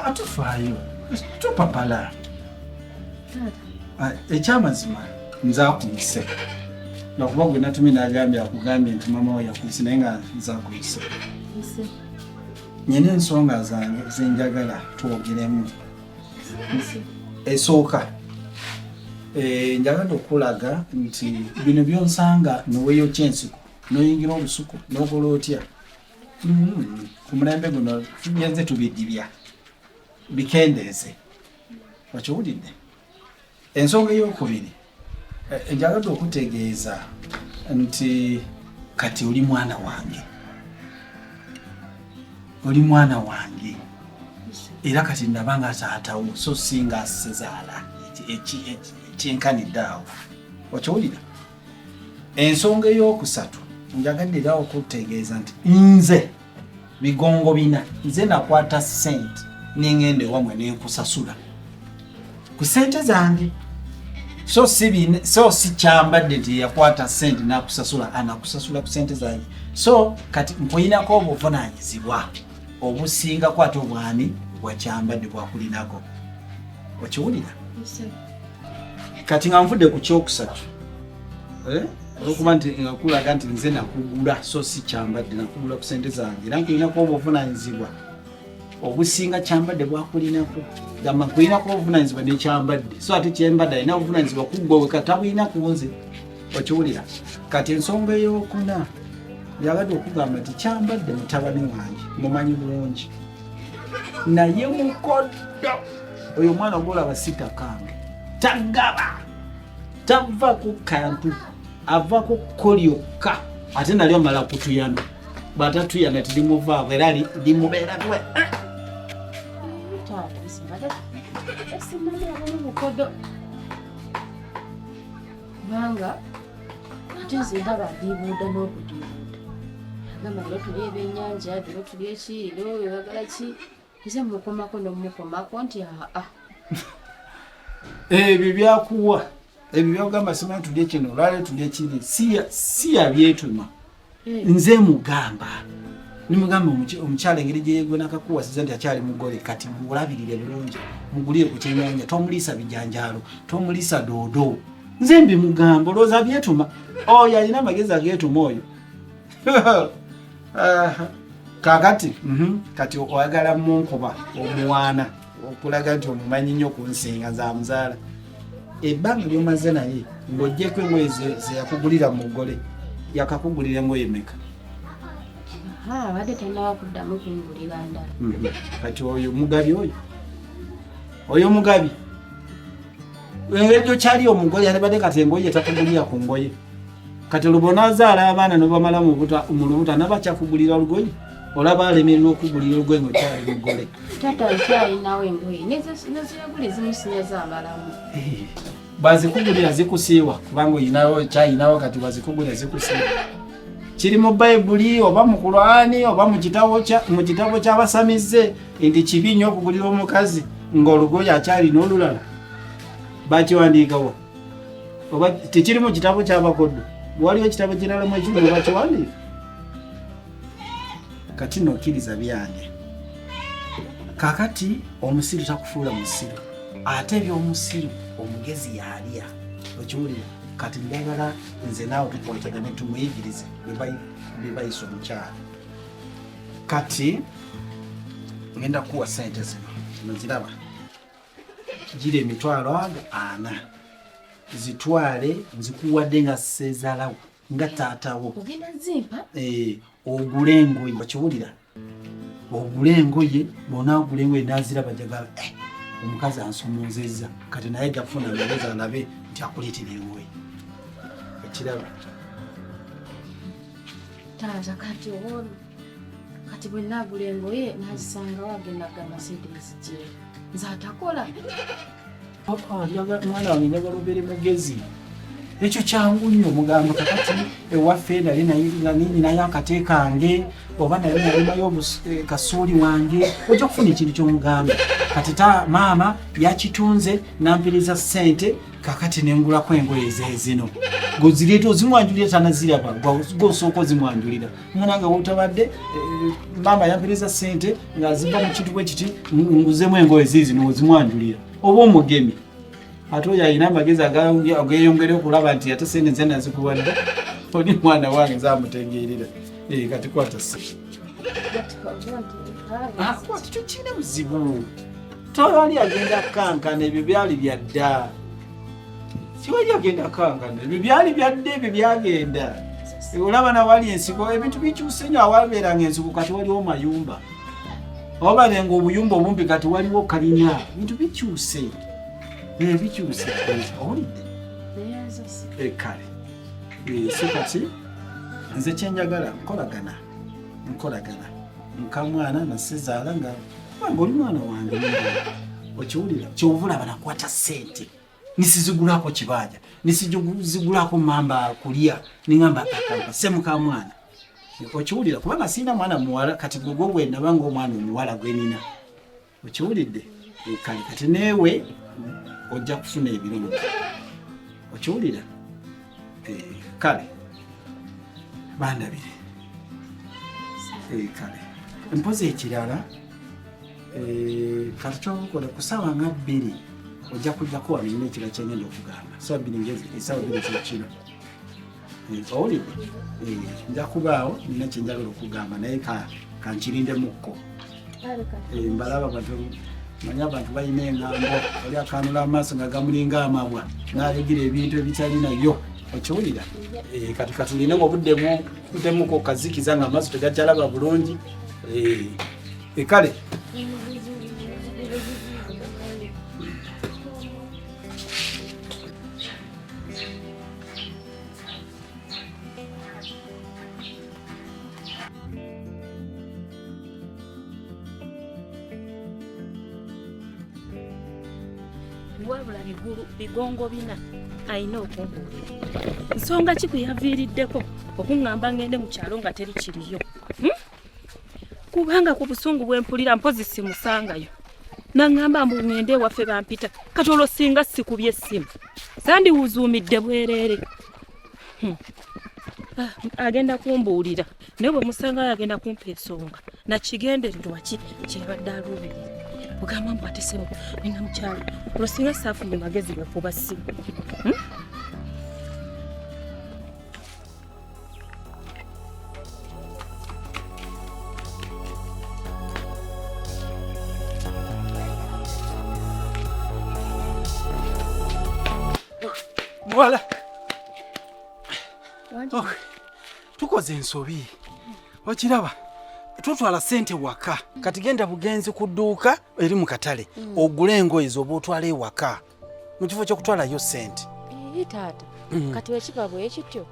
Atufaayo tupapala ekyamazima nzaakuyise nokuba gwe natumi n'agambye akugambye nti mama we yakuyise naye nga nzaakuyise nyina ensonga zange zenjagala twogeremu. Esooka njagala okulaga nti bino byonsanga niweeyokya ensiko noyingira olusuku nokola otya ku mulembe guno tugenze tubidibya bikendeeze okiwulidde. Ensonga ey'okubiri njagala okutegeeza nti kati oli mwana wange, oli mwana wange era kati ndabanga taatawo so singa asezaala ekyenkanidde awo okiwulira. Ensonga ey'okusatu njagadde era okutegeeza nti nze bigongo bina nze nakwata ssente nengende wamwe nenkusasula ku ssente zange so si kyambadde nti yakwata ssente nakusasula anakusasula ku ssente zange. So kati nkuyinako obuvunaanyizibwa obusinga kwata obwani bwakyambadde bwakulinako okiwulira. Kati nga nvudde ku kyokusatu olwokuba nti ngakulaga nti nze nakugula so si kyambadde nakugula ku ssente zange era nkulinako obuvunaanyizibwa obusinga kyambadde bwakulinako. Gamba nkulinako obuvunaanyizibwa nekyambadde so ate kyembadde alina obuvunaanyizibwa kuggwe katabulina ku nze okiwulira. Kati ensonga ey'okuna yagadde okugamba nti kyambadde mutabani wange mumanyi bulungi naye mukoddo oyo mwana ogolaba sitakange tagaba tava ku kantu ava ku kolyokka ate nalyo mala kutuyana batatuyana tilimuvaavo era limubeera gwe kubanga ate nze ndaba ndibuuda n'okudibuuda gamba lero tuli ebyennyanja lero tuli ekiriro oyagala ki nze mukomako nomukomako nti ebyo byakuwa ebyo byagamba simanyi tulye kino olwaleero tulye ekiri si yabyetuma nze mugamba nimugamba omukyala engeri gyeyegwe nakakuwasiza nti akyali mugole kati mulabirire bulungi mugulire ku kyenyanja tomuliisa bijanjaalo tomuliisa doodo nze mbimugamba olowooza byetuma oyo alina amagezi ageetuma oyo kakati kati oyagala munkuba omuwaana okulaga nti omumanyi nnyo ku nsinga za muzaala ebbanga lyomaze naye ng'oggyeko engoye ze yakugulira mu mugole yakakugulira engoye meka abadde tanaba kuddamu kungulira ndala kati oyo mugabi oyo mugabi engeri gy'okyali omugole yandibadde kati engoye takugulira ku ngoye kati lubona azaala abaana nobamala mu lubuta nabakyakugulira olugoye olaba alemerera okugulira olugoye ng'okyali mugole tata nkyalinawo engoye neziragula ezimusinya zamalamu bazikugulira zikusiiwa kubanga kyayinawo kati bazikugulira zikusiiwa kiri mu bayibuli oba mu Qur'ani oba mu kitabo ky'abasamize nti kibi nnyo okugulira omukazi ng'olugoye akyalina olulala bakiwandiikawo oba tekiri mu kitabo ky'abakodo waliwo ekitabo kiralamu ekiri bakiwandiika kati nokkiriza byange kakati omusiru takufuula musiru ate ebyomusiru omugezi yalya okiwulira kati njagala nze naawe tukwatagane tumuyigirize bebayisa omukyala kati ngenda kuwa sente zino nziraba gira emitwalo 40 zitwale nzikuwadde nga sezaalawo nga taatawo ogule engoye bakiwulira ogule engoye bonaagula engoye naziraba jagala omukazi ansomoozezza kati naye ajja kufuna amagezi alabe nti akuleetera engoye ekiraba taata kati bwe naagula engoye nazisangawo agenda gamba sente ezigye nze atakola mwana wange njagala obeere mugezi ekyo kyangu nnyo mugamba kakati ewaffe nali nayo akate kange oba nali nalimayo kasuuli wange ojja kufuna ekintu kyomugamba kati maama yakitunze nampiriza ssente kakati nengulako engoye zino gozireeta ozimwanjulira tanaziraba gosooka ozimwanjulira nga nga wotabadde mama yampereza sente ng'aziva mu kintu bwe kiti nguzemu engoye ziizino ozimwanjulira oba omugemi ate oyo alina amagezi ageyongere okulaba nti ate sente nze nazikuwadde oli mwana wange zamutegeerera kati kwata kyo kiina buzibu tewali agenda kankana ebyo byali byadda kiwali agenda kankana ebyo byali byadda ebyo byagenda olaba nawali ensiko ebintu bikyuse nyo awabeeranga ensiko kati waliwo mayumba awabalenga obuyumba obumpi kati waliwo kalina bintu bikyuse bikyuse owulidde kale so kati nze kyenjagala nkolagana nkamwana nasizaala nga oli mwana wange okiwulira kyovulaba nakwata sente nisizigulako kibanja nisizigulako mamba kulya ningamba semuka mwana okiwulira kubanga sina mwana muwala kati gwe gwendaba ngaomwana omuwala gwenina okiwulidde kale kati newe ojja kufuna ebirungi okiwulira kale bandabire kale mpozi ekirala kati kyobukola ku ssaawa nga 2 ojja kujjako wabirina ekira kyengenda okugamba ssaawa 2 ngezi essaawa 2 kyekino owulidde nja kubaawo nina kyenjagala okugamba naye kankirindemukko mbalaba bantu manya abantu balina engambo oli akanula amaaso nga gamulinga amabwa n'alegira ebintu ebitalinayo okiwulira kati katuline obuddemu tutemuko kazikiza nga amaaso tegakyalaba bulungi kale wabula bigongo bina ayina okumbuulira nsonga ki kuyaviiriddeko okuŋŋamba ngende mu kyalo nga teri kiriyo kubanga ku busungu bwempulira mpozi simusangayo naŋŋamba mbu ŋŋende ewaffe bampita kati olwo singa sikubye essimu sandiwuzuumidde bwereere agenda kumbuulira naye bwe musangayo agenda kumpa ensonga nakigendererwa ki kyebadde aluubirira bugamba mbu ate sebo nina mukyalo olwo singa saafunye magezi gakuba ssimu muwala tukoze ensobi okiraba tutwala sente waka kati genda bugenzi ku dduuka eri mu katale ogule engoye zoba otwala ewaka mu kifo ky'okutwalayo sente taata kati wekiba bwekityo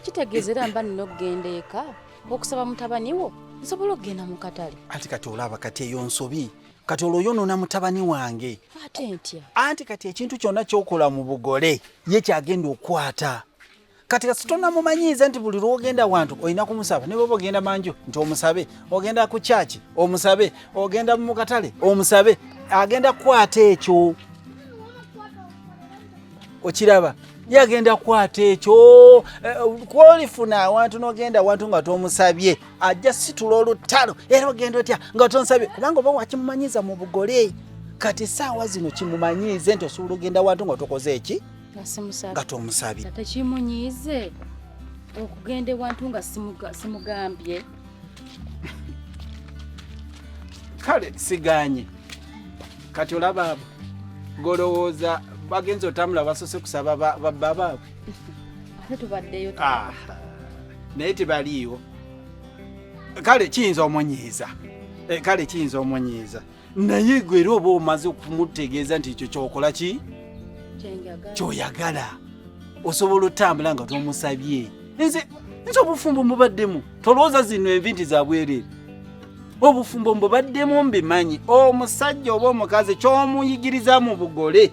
kitegeezera mba nina okugenda eka okusaba mutabani wo nsobola okugenda mu katale ati kati olaba kati eyo nsobi kati olwo yonoona mutabani wange ate ntya anti kati ekintu kyonna kyokola mu bugole ye kyagenda okwata kati kasitona mumanyiiza nti buli lwogenda wantu olina kumusaba ne bwoba ogenda manju nti omusabe ogenda ku kyaki omusabe ogenda mu katale omusabe agenda kukwata ekyo okiraba yagenda kukwata ekyo kwolifuna awantu n'ogenda awantu nga tomusabye ajja situla olutalo era ogenda otya nga tonsabye kubanga oba wakimumanyiiza mu bugole kati saawa zino kimumanyiize nti osobola ogenda awantu nga tokoze eki nga tomusabye tekimunyiize okugenda ewantu nga simugambye kale siganye kati olaba abo golowooza bagenza otambula basose kusaba babaabwe ate tubaddeyo naye tebaliiwo kale kiyinza omunyiiza kale kiyinza omunyiiza naye gwe era oba omaze okumutegeeza nti ekyo kyokola ki kyoyagala osobola otambula nga tomusabye nze obufumbo mubaddemu tolowooza zino envinti za bwereere obufumbo mubaddemu mbimanyi omusajja oba omukazi kyomuyigiriza mu bugole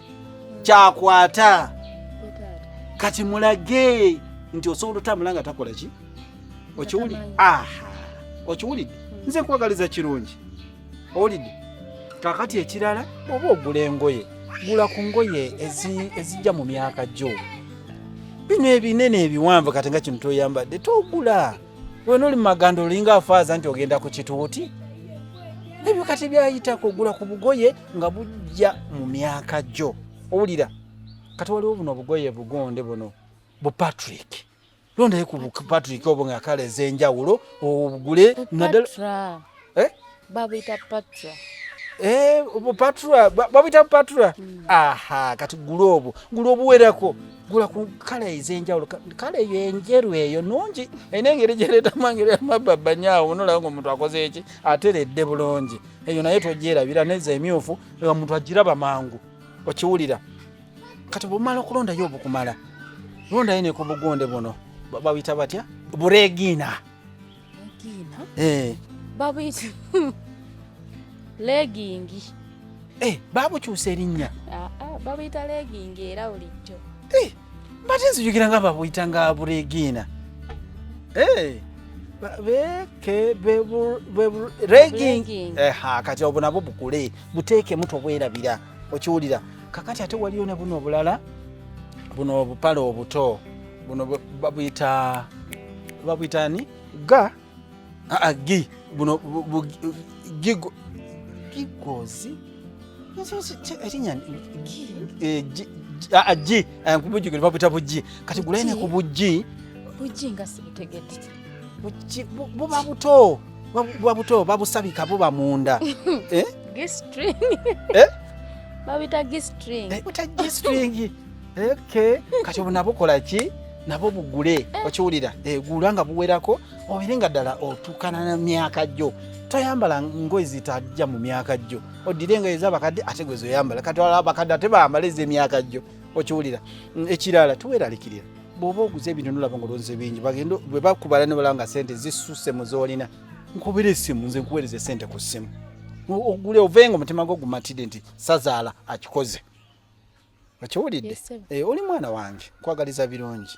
kyakwata kati mulage nti osobola otambula nga takola ki okiwulidde okiwulidde nze nkwagaliza kirungi owulidde kakati ekirala oba ogula engoye gula ku ngoye ezijja mu myaka gyo bino ebinene ebiwanvu kati nga kino toyambadde togula wena oli magando olinga afaaza nti ogenda ku kituuti ebyo kati byayitako ogula ku bugoye nga bujja mu myaka gyo owulira kati waliwo buno obugoye bugonde buno bu Patrick londayo ku Patrick obwo nga kale ez'enjawulo obugule naddala babuyita patra babuyita patra aha kati gula obuwerako gula ku kale ez'enjawulo kale eyo enjeru eyo nungi erina engeri gyereetamu engeri yamababa nyaawo nolaba nga omuntu akoze eki ateredde bulungi eyo naye togyerabira neza emyufu omuntu agiraba mangu okiwulira kati bwomala okulondayo obukumala londayo ne ku bugonde buno babuyita batya buregina babuyita legingi babukyusa erinnya babuyita legingi era bulijjo mbate nzijukira nga babuyita nga buregina kati obwo nabwo bukule buteekemu tobwerabira okiwulira kakati ate waliyo ne buno obulala buno obupale obuto buno babuyita ni gi buno gigozi erinnya kubujjukira babuyita bugi kati gulaine ku bugi nga sibutegedde buba buto babusabika buba munda babuyita gistring kati obu nabukola ki nabo bugule okiwulira gula nga buwerako obere nga ddala otuukana na myaka gyo toyambala ngoye zitajja mu myaka gyo oddire engoye ez'abakadde ate gwe zoyambala kati wala abakadde ate bambala ez'emyaka gyo okiwulira ekirala tuweeralikirira bw'oba oguze ebintu nolaba ng'olonze bingi bagenda bwe bakubala ne balaba nga sente zisusse mu zoolina nkubira essimu nze nkuweereza sente ku ssimu ogule ovenga omutima gwo gumatidde nti sazaala akikoze okiwulidde oli mwana wange nkwagaliza birungi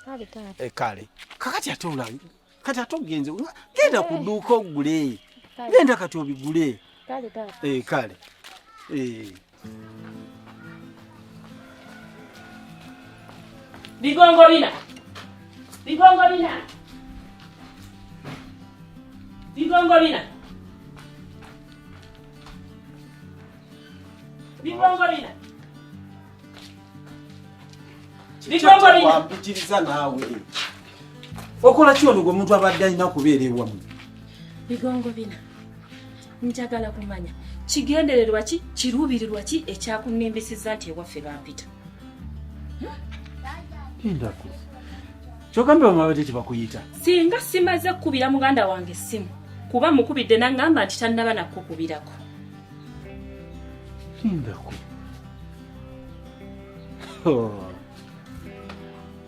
kale kakati ate olabi kati ate ogenze genda ku dduuka ogule genda kati obigule kale bigongo bina wampitiriza naawe okola ki ono gwe omuntu abadde alina kubeera ewamu bigongo bina njagala kumanya kigendererwa ki kiruubirirwa ki ekyakunnimbisiza nti ewaffe bampita endako kyogambe bamabate tebakuyita singa simaze kukubira muganda wange essimu kuba mukubidde naŋŋamba nti tannaba nakukubirako endako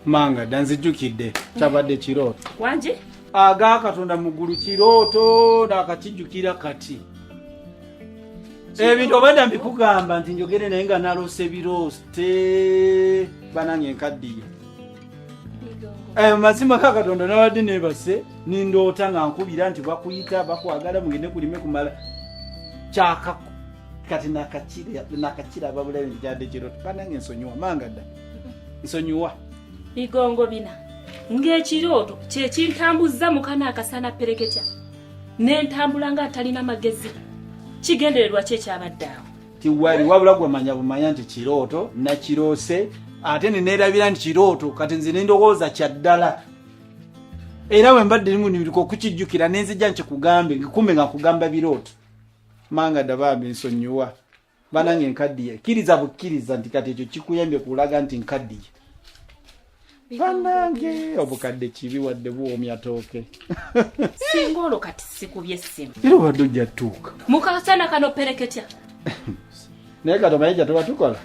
manga danzijjukidde kyabadde kirooto wanje aga katonda mugulu kirooto nakakijjukira kati ebintu obadde mbikugamba nti njogere naye nga nalose birooste banange enkaddiye mazima ka katonda nabadde nebase nindoota nga nkubira nti bakuyita bakwagala mugende kulime kumala kyaka kati nakakiraba bulabe ntikyadde kirooto banange nsonyiwa manga dda nsonyiwa bigongo bina ng'ekirooto kyekintambuza mukana akasana pereketya nentambula nga atalina magezi kigendererwa ki ekyabadde awo tiwali wabula gwamanya bumanya nti kirooto nakiroose ate neneerabira nti kirooto kati nze nendowooza kyaddala era bwe mbadde nimuniriko okukijjukira nenzijja nkikugambe ngikumbe nga nkugamba birooto manga dabambi nsonyiwa banange nkaddiye kkiriza bukkiriza nti kati ekyo kikuyambye kulaga nti nkaddiye banange obukadde kibi wadde buwoomya tooke singa olwo kati sikubye essimu era wadde ojja ttuuka mukasana kano pereketya naye katomayija toba tukola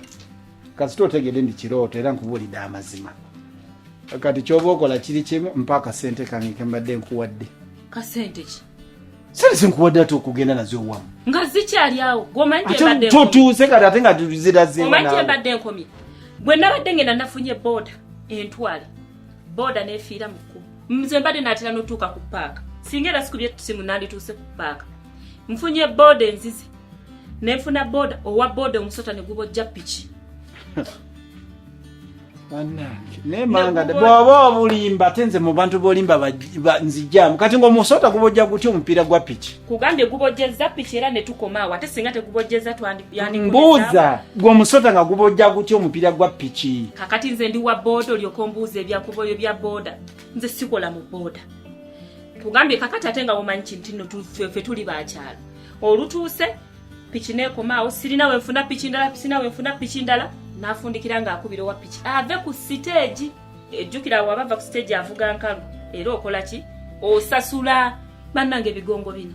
kasita otegedde ndi kirooto era nkubuulidde amazima kati kyoba okola kiri kimu mpa akasente kange kembadde nkuwadde kasente ki sente zinkuwadde ate okugenda nazo wamu nga zikyali awo gwomanyi totuuse kati ate nga tuziraziomanyi embadde enkomye bwe nabadde ngenda nafunye booda entwale booda nefiira mu kkubo nze mbadde naatera n'otuuka ku paaka singa era sikubye simu nandituuse ku paaka nfunye booda enzize nenfuna booda owa booda omusota ne gubojja piki Ne manga bwaba obulimba tenze mu bantu bolimba nzijamu kati ngo musota kubojja gutyo omupira gwa piki kugambye gubojjeza piki era ne tukomaawo ate singa tegubojjeza yani mbuuza gwe musota nga gubojja gutyo omupira gwa piki kakati nze ndi wa booda olyoko mbuuza ebyakuboyo bya booda nze sikola mu booda tugambye kakati ate nga mumanyi kintu nno ffe tuli bakyalo olutuuse piki neekomaawo sirina wenfuna piki ndala sina wenfuna piki ndala nafundikira nga akubira wa piki ave ku stage ejjukira wabava ku stage avuga nkalu era okola ki osasula bannange bigongo bino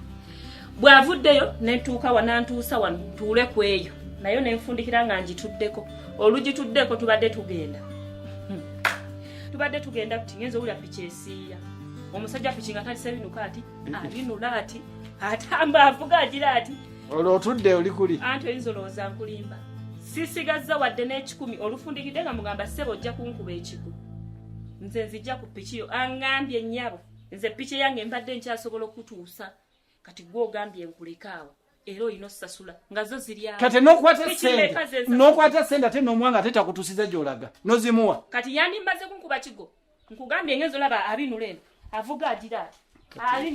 bwavuddeyo netuuka wanantuusa wano tuule ku eyo nayo nenfundikira nga njituddeko olugituddeko tubadde tugenda kuti ngenza owulira piki esiiya omusajja piki nga talise binuka ati abinula ati atamba avuga agira ati olwo otudde oli kuli anti oyinza olowooza nkulimba sisigazza wadde n'ekikumi olufundikidde nga mugamba ssebo ojja kunkuba ekikumi nze nzijja ku piki yo aŋŋambye ennyabo nze piki yange mbadde nkyasobola okutuusa kati gwe ogambye nkulekaawo era olina osasula nga zo ziri awo kati n'okwata sente ate n'omuwanga ate takutuusiza gy'olaga nozimuwa kati yandimbaze kunkuba kigo nkugambye ngenza olaba abinula eno avuga agira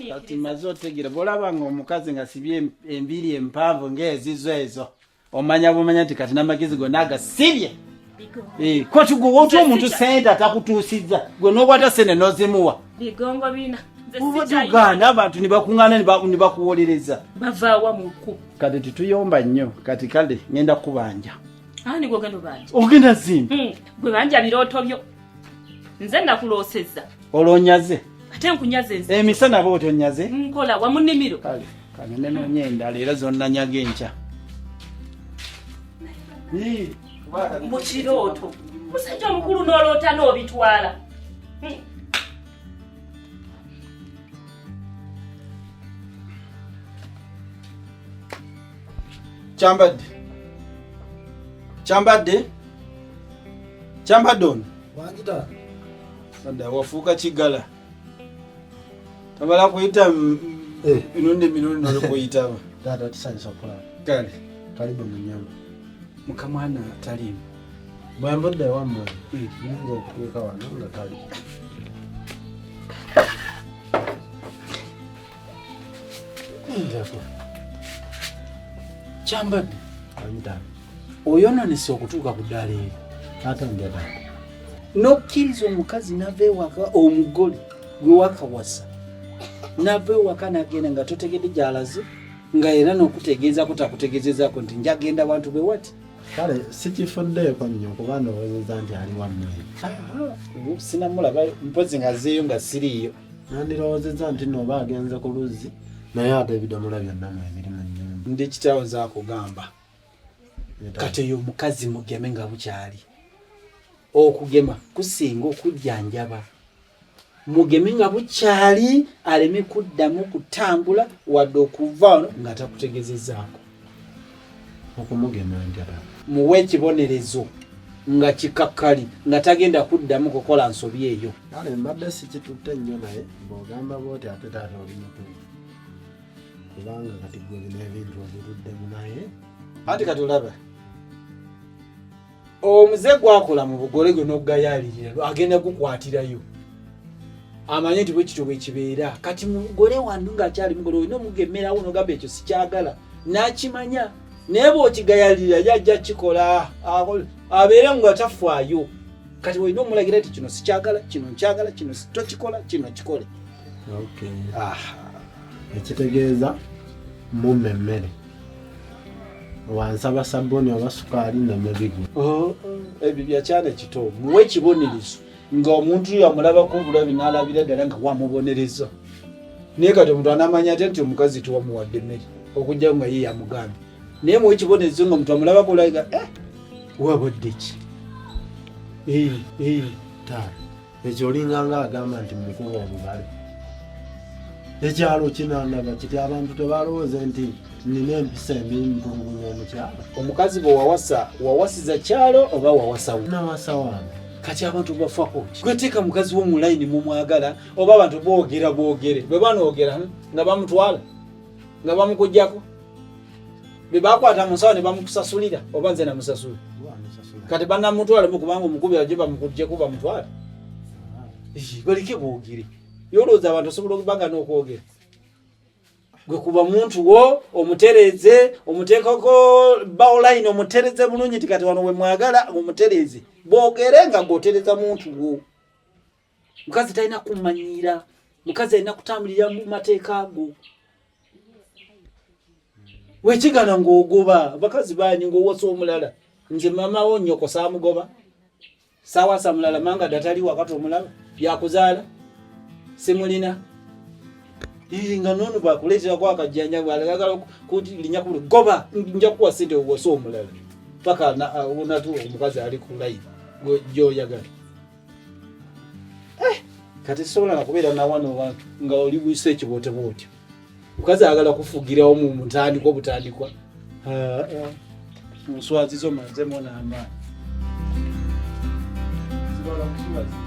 kati maze otegeera bw'olaba nga omukazi nga sibye embiri empanvu ng'ezizo ezo omanya bumanya nti kati n'amagezi gonna agasibye koti gwe wotya omuntu sente atakutuusizza gwe n'okwata sente n'ozimuwa bigongo bina uganda abantu nibakuŋŋaana nibakuwolereza bavaawa mu kku kati tituyomba nnyo kati kale ngenda kubanja ani gogenda obanja ogenda zimba gwe banja birooto byo nze nakuloosezza olonyaze ate nkunyaze nze emisana bw'otyo nyaze nkola wamu nnimiro kale nenoonya endala era zonnanyaga enkya mu kirooto musajja omukulu n'oloota n'obitwala kyambadde ono wangita sadda wafuuka kigala tabala kuyita mirundi nolukuyitaba taata tisanyisa okukola kale kalibu mu nyama mukamwana talimu bwembudde wammwe yinza okutuuka wano nga tali kyambadde wangita oyononese okutuuka ku ddaala eri taata njata nokkiriza omukazi nava ewaka omugole gwe wakawasa nava ewaka nagenda nga totegedde gyalaze nga era n'okutegeezako takutegeezezaako nti njagenda bantu be wati kale sikifuddeeko nnyo kuba ndowooza nti ali wammwe sinamulaba mpozi nga zeeyo nga siriiyo nandirowoozezza nti nooba agenze ku luzzi naye ate ebidomola byonna mwe biri mu nnyumba ndi kitaawo zaakugamba kati oyo omukazi mugeme nga bukyali okugema kusinga okujjanjaba mugeme nga bukyali aleme kuddamu kutambula wadde okuva wano nga takutegezezaako okumugema njala muwe ekibonerezo nga kikakkali nga tagenda kuddamu kukola nsobi eyo kale mbadde sikitutte nnyo naye bw'ogamba bwoti ate taata oli mutuufu kubanga kati gwe bino ebintu obiruddemu naye anti kati olaba omuze gwakola mu bugole gwe n'ogayalirira agenda gukwatirayo amanye nti bwekityo bwekibeera kati mugole wandu ngaakyali mugole olina omugemerawo nogamba ekyo sikyagala nakimanya naye bw'okigayalirira yajja kikola abeere nga tafaayo kati olina omulagira nti kino sikyagala kino nkyagala kino tokikola kino kikole ekitegeeza mumma emmere wansaba sabbuuni oba sukaali namabigu ebyo byakyana kito muwe ekibonerezo nga omuntu yamulabako obulabi n'alabira ddala nga wamubonereza naye kati omuntu anamanya ate nti omukazi tewamuwadde emmere okujja nga ye yamugambye naye muwe ekibonerezo nga omuntu amulabako olaga wabodde ki taata ekyo olinganga agamba nti mukuba obubale ekyalo kinandaba kiti abantu tebalowooze nti nina empisa emimpulugunya omukyalo omukazi bwe wawasiza kyalo oba wawasawo nawasa wange kati abantu bafako gweteeka mukazi w'omulayini mumwagala oba abantu boogere bwe banoogera nga bamutwala nga bamukujjako bebakwata musawo ne bamukusasulira oba nze namusasula kati banamutwala mukubanga omukubira gye bamukubye kuba mutwala balike boogere yolooza abantu osobola okubanga n'okwogera gwe kuba muntu wo omutereze omuteekako baoline omutereze bulungi tikati wano we mwagala omutereze boogere nga ng'otereza muntu wo mukazi talina kumanyira mukazi alina kutambulira mu mateeka go wekigana ng'ogoba abakazi baani ng'owasa omulala nze mama wo nnyoko saamugoba saawasa mulala manga datali wakati omulala yakuzaala simulina nga nono bakuleetera kwa akajjanja bwalagala kulinya kuli goba nja kuwa sente owasa omulala paka onatu omukazi ali ku line gyoyagala kati sobola nakubeera nawano nga oli bwise ekibootebo otyo mukazi ayagala kufugirawo mu mutandikwa obutandikwa nswazizo mazemo n'amaani zibola kukibaza